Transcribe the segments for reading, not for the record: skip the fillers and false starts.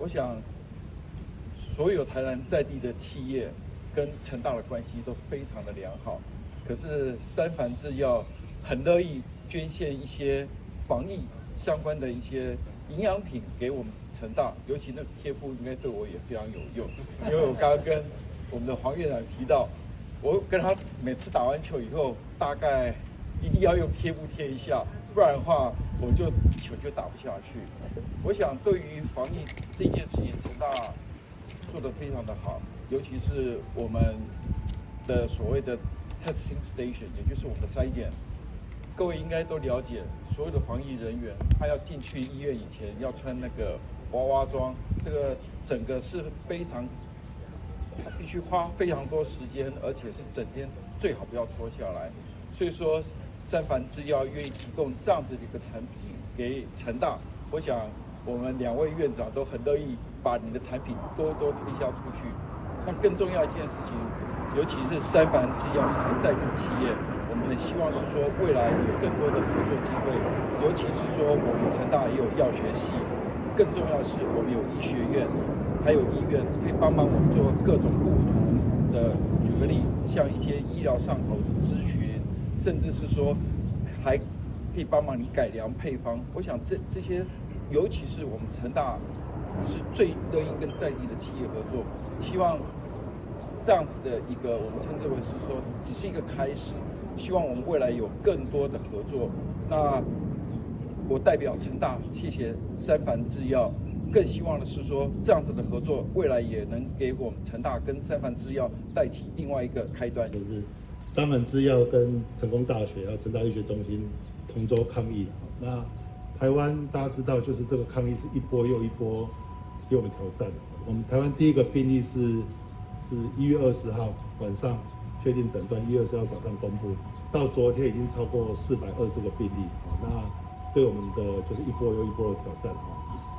我想所有台南在地的企业跟成大的关系都非常的良好，可是三藩制药很乐意捐献一些防疫相关的一些营养品给我们成大，尤其那个贴布应该对我也非常有用，因为我刚刚跟我们的黄院长提到，我跟他每次打完球以后，大概一定要用贴布贴一下，不然的话我就球就打不下去。我想对于防疫这件事情，成大做得非常的好，尤其是我们的所谓的 testing station， 也就是我们的筛检。各位应该都了解，所有的防疫人员他要进去医院以前要穿那个娃娃装，这个整个是非常必须花非常多时间，而且是整天最好不要脱下来。所以说，三藩制药愿意提供这样子的一个产品给成大，我想我们2位院长都很乐意把你的产品多多推销出去。那更重要一件事情，尤其是三藩制药是一个在地企业，我们很希望是说未来有更多的合作机会，尤其是说我们成大也有药学系，更重要的是我们有医学院，还有医院可以帮忙我们做各种不同的，举个例，像一些医疗上头的咨询，甚至是说还可以帮忙你改良配方。我想这些，尤其是我们成大是最乐意跟在地的企业合作，希望这样子的一个我们称之为是说只是一个开始，希望我们未来有更多的合作。那我代表成大谢谢三藩制药，更希望的是说这样子的合作未来也能给我们成大跟三藩制药带起另外一个开端。就是三藩制药跟成功大学还有成大医学中心同舟抗疫。那台湾大家知道，就是这个抗疫是一波又一波又有挑战。我们台湾第一个病例是1月20号晚上确定诊断，1月20号早上公布，到昨天已经超过420个病例。那对我们的就是一波又一波的挑战。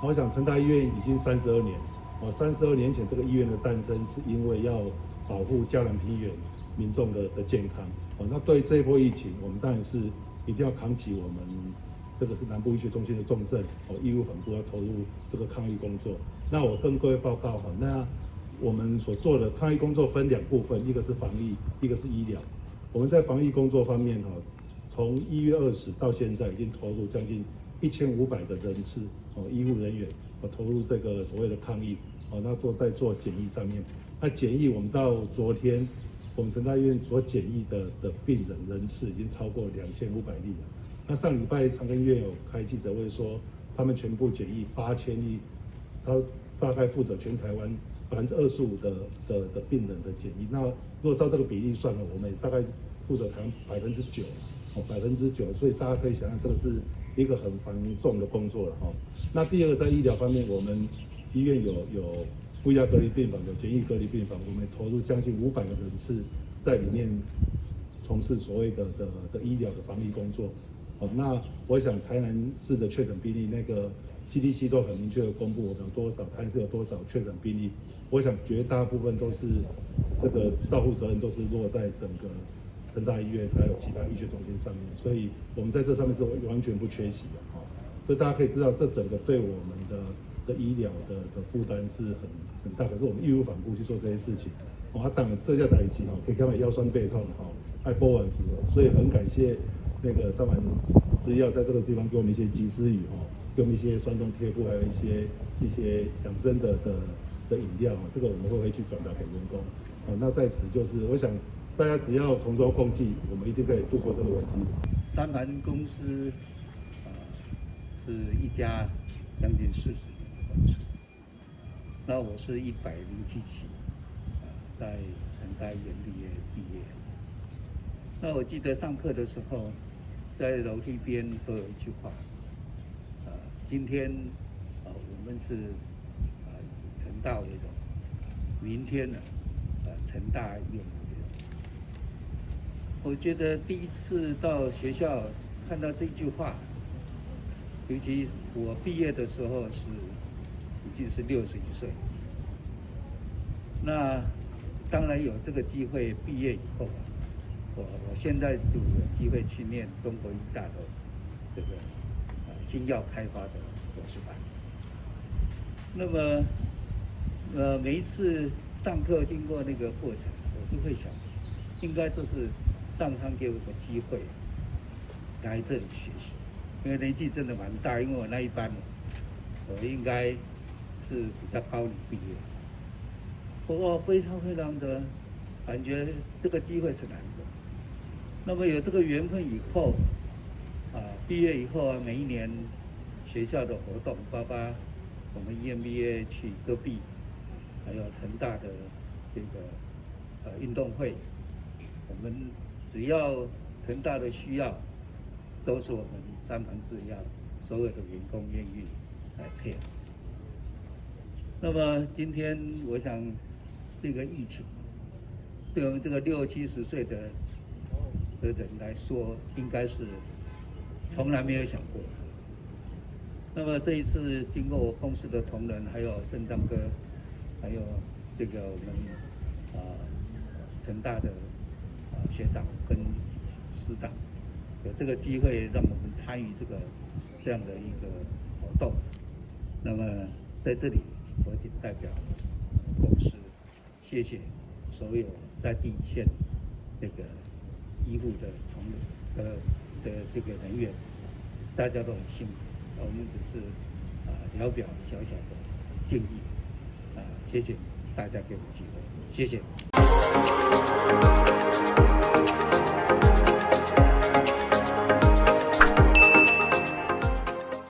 我想成大医院已经32年，32年前这个医院的诞生是因为要保护嘉南平原民众的健康。那对于这一波疫情，我们当然是一定要扛起我们这个是南部医学中心的重症，医务本部要投入这个抗疫工作。那我跟各位报告那我们所做的抗疫工作分2部分，一个是防疫，一个是医疗。我们在防疫工作方面从1月20到现在已经投入将近1500个人次医护人员投入这个所谓的抗疫那在做检疫上面。那检疫我们到昨天，我们成大医院所检疫的病人人次已经超过2500例了。那上礼拜长庚医院有开记者会说，他们全部检疫8000例，他大概负责全台湾25%的病人的检疫。那如果照这个比例算我们也大概负责台湾9%，9%。所以大家可以想象，这个是一个很繁重的工作了那第二个，在医疗方面，我们医院有负压隔离病房，有简易隔离病房，我们投入将近500个人次在里面从事所谓的医疗的防疫工作。那我想台南市的确诊病例，那个 CDC 都很明确的公布我们有多少，台南市有多少确诊病例。我想绝大部分都是这个照护责任都是落在整个成大医院还有其他医学中心上面，所以我们在这上面是完全不缺席的所以大家可以知道，这整个对我们的医疗的负担是很大，可是我们义无反顾去做这些事情。当然这下台期可以看到腰酸背痛爱波完皮所以很感谢那个三藩制药在这个地方给我们一些及时雨给我们一些酸痛贴布，还有一些养生的饮料这个我们会回去转达给员工那在此就是我想大家只要同舟共济，我们一定可以度过这个危机。三藩公司是一家将近40年的公司，那我是107期在成大研毕业。那我记得上课的时候，在楼梯边都有一句话，今天我们是以成大为荣，明天呢成大院为荣。我觉得第一次到学校看到这句话，尤其我毕业的时候已经是61岁，那当然有这个机会，毕业以后，我现在就有机会去念中国医大的这个新药开发的博士班。那么每一次上课经过那个过程，我就会想，应该这是上苍给我个机会来这里学习，因为年纪真的蛮大，因为我那一班我应该是比较高龄毕业，不过非常的感觉这个机会是难得。那么有这个缘分以后，毕业以后啊，每一年学校的活动，包括我们 EMBA 去戈壁，还有成大的这个运动会，我们只要成大的需要，都是我们三藩制药所有的员工愿意来配合。那么今天我想，这个疫情对我们这个60、70岁的人来说，应该是从来没有想过。那么这一次经过我公司的同仁，还有盛章哥，还有这个我们成大的学长跟师长，有这个机会让我们参与这样的一个活动。那么在这里，我仅代表公司谢谢所有在第一线这个医护的同仁的这个人员，大家都很辛苦。我们只是聊表小小的建议，谢谢大家给我机会，谢谢。